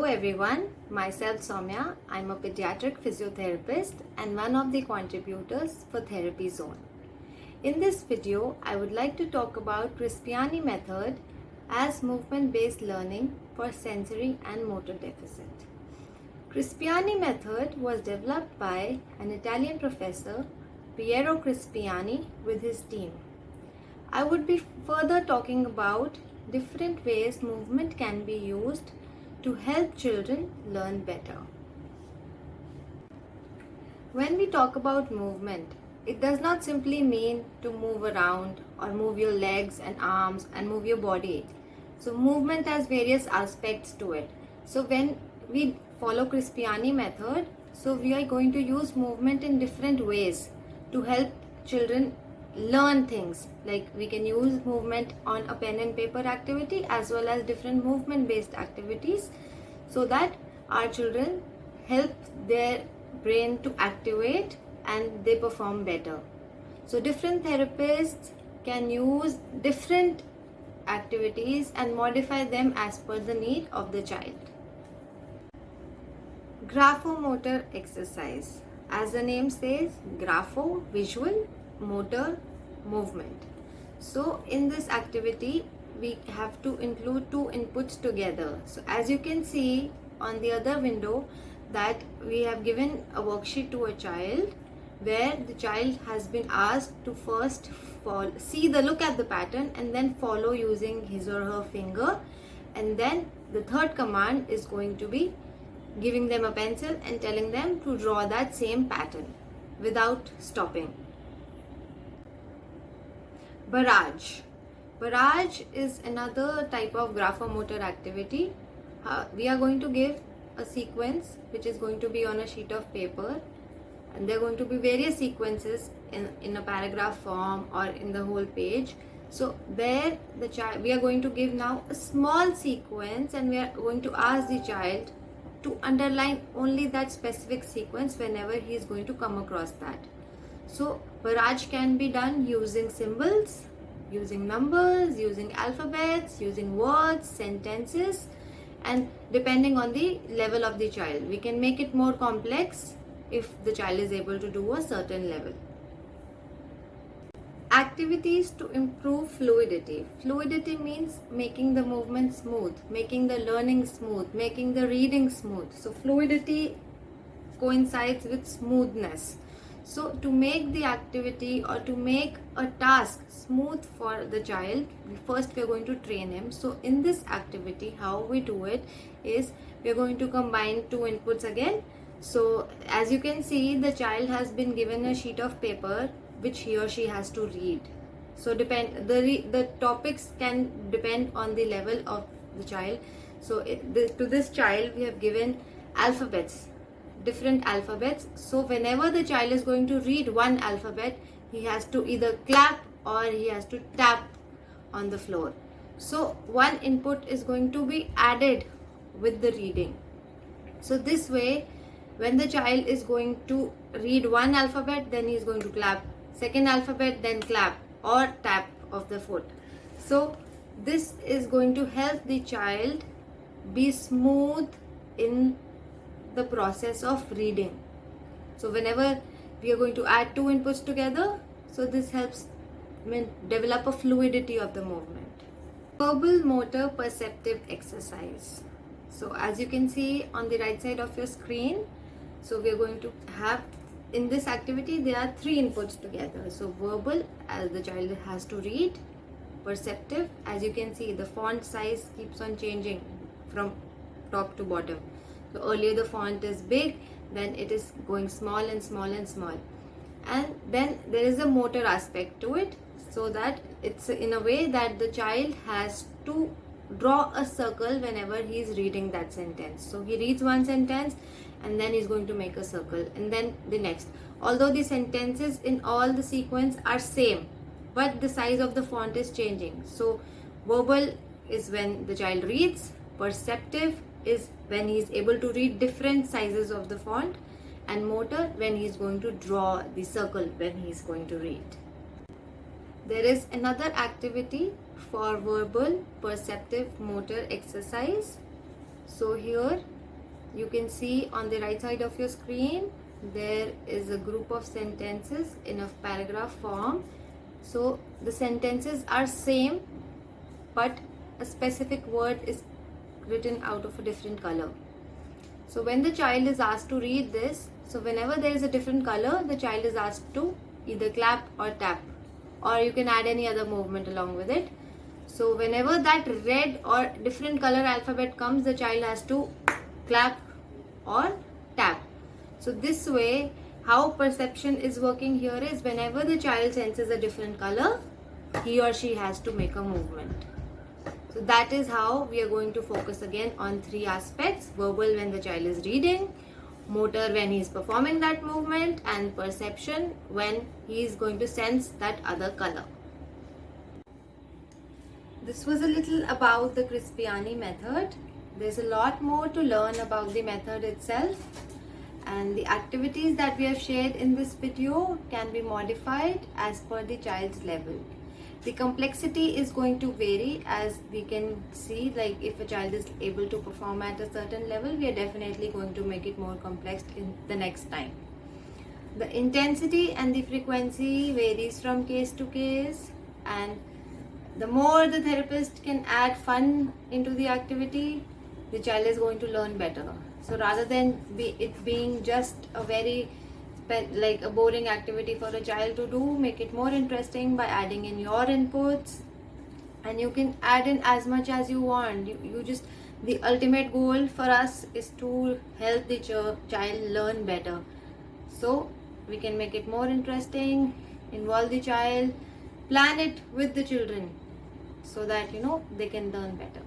everyone, myself Soumya. I'm a pediatric physiotherapist and one of the contributors for Therapy Zone. In this video, I would like to talk about Crispiani method as movement-based learning for sensory and motor deficit. Crispiani method was developed by an Italian professor, Piero Crispiani, with his team. I would be further talking about different ways movement can be used to help children learn better. When we talk about movement, it does not simply mean to move around or move your legs and arms and move your body. So movement has various aspects to it. So when we follow Crispiani method, so we are going to use movement in different ways to help children learn things. Like we can use movement on a pen and paper activity as well as different movement based activities, so that our children help their brain to activate and they perform better. So different therapists can use different activities and modify them as per the need of the child. Graphomotor exercise. As the name says, grapho, visual, motor, movement. So in this activity, we have to include two inputs together. So as you can see on the other window, that we have given a worksheet to a child where the child has been asked to first look at the pattern and then follow using his or her finger, and then the third command is going to be giving them a pencil and telling them to draw that same pattern without stopping. Barrage. Barrage is another type of graphomotor activity. We are going to give a sequence which is going to be on a sheet of paper, and there are going to be various sequences in a paragraph form or in the whole page. So there we are going to give now a small sequence, and we are going to ask the child to underline only that specific sequence whenever he is going to come across that. So barrage can be done using symbols, using numbers, using alphabets, using words, sentences, and depending on the level of the child. We can make it more complex if the child is able to do a certain level. Activities to improve fluidity. Fluidity means making the movement smooth, making the learning smooth, making the reading smooth. So fluidity coincides with smoothness. So to make the activity or to make a task smooth for the child, first we are going to train him. So in this activity, how we do it is we are going to combine two inputs again. So as you can see, the child has been given a sheet of paper which he or she has to read. So the topics can depend on the level of the child. So to this child we have given alphabets, different alphabets. So whenever the child is going to read one alphabet, he has to either clap or he has to tap on the floor. So one input is going to be added with the reading. So this way, when the child is going to read one alphabet, then he is going to clap, second alphabet, then clap or tap of the foot. So this is going to help the child be smooth in the process of reading. So whenever we are going to add two inputs together, so this helps develop a fluidity of the movement. Verbal motor perceptive exercise. So as you can see on the right side of your screen, so we are going to have in this activity there are three inputs together. So verbal, as the child has to read; perceptive, as you can see the font size keeps on changing from top to bottom. So earlier the font is big, then it is going small and small and small, and then there is a motor aspect to it, so that it's in a way that the child has to draw a circle whenever he is reading that sentence. So he reads one sentence and then he's going to make a circle, and then the next. Although the sentences in all the sequence are same, but the size of the font is changing. So verbal is when the child reads, perceptive is when he is able to read different sizes of the font, and motor when he is going to draw the circle when he is going to read. There is another activity for verbal perceptive motor exercise. So here you can see on the right side of your screen there is a group of sentences in a paragraph form. So the sentences are same, but a specific word is written out of a different color. So when the child is asked to read this, so whenever there is a different color, the child is asked to either clap or tap, or you can add any other movement along with it. So whenever that red or different color alphabet comes, the child has to clap or tap. So this way, how perception is working here is whenever the child senses a different color, he or she has to make a movement. So that is how we are going to focus again on 3 aspects: verbal when the child is reading, motor when he is performing that movement, and perception when he is going to sense that other color. This was a little about the Crispiani method. There's a lot more to learn about the method itself, and the activities that we have shared in this video can be modified as per the child's level. The complexity is going to vary, as we can see, like if a child is able to perform at a certain level, we are definitely going to make it more complex in the next time. The intensity and the frequency varies from case to case, and the more the therapist can add fun into the activity, the child is going to learn better. So rather than it being just a very like a boring activity for a child to do, make it more interesting by adding in your inputs, and you can add in as much as you want. You just, the ultimate goal for us is to help the child learn better. So we can make it more interesting, involve the child, plan it with the children so that they can learn better.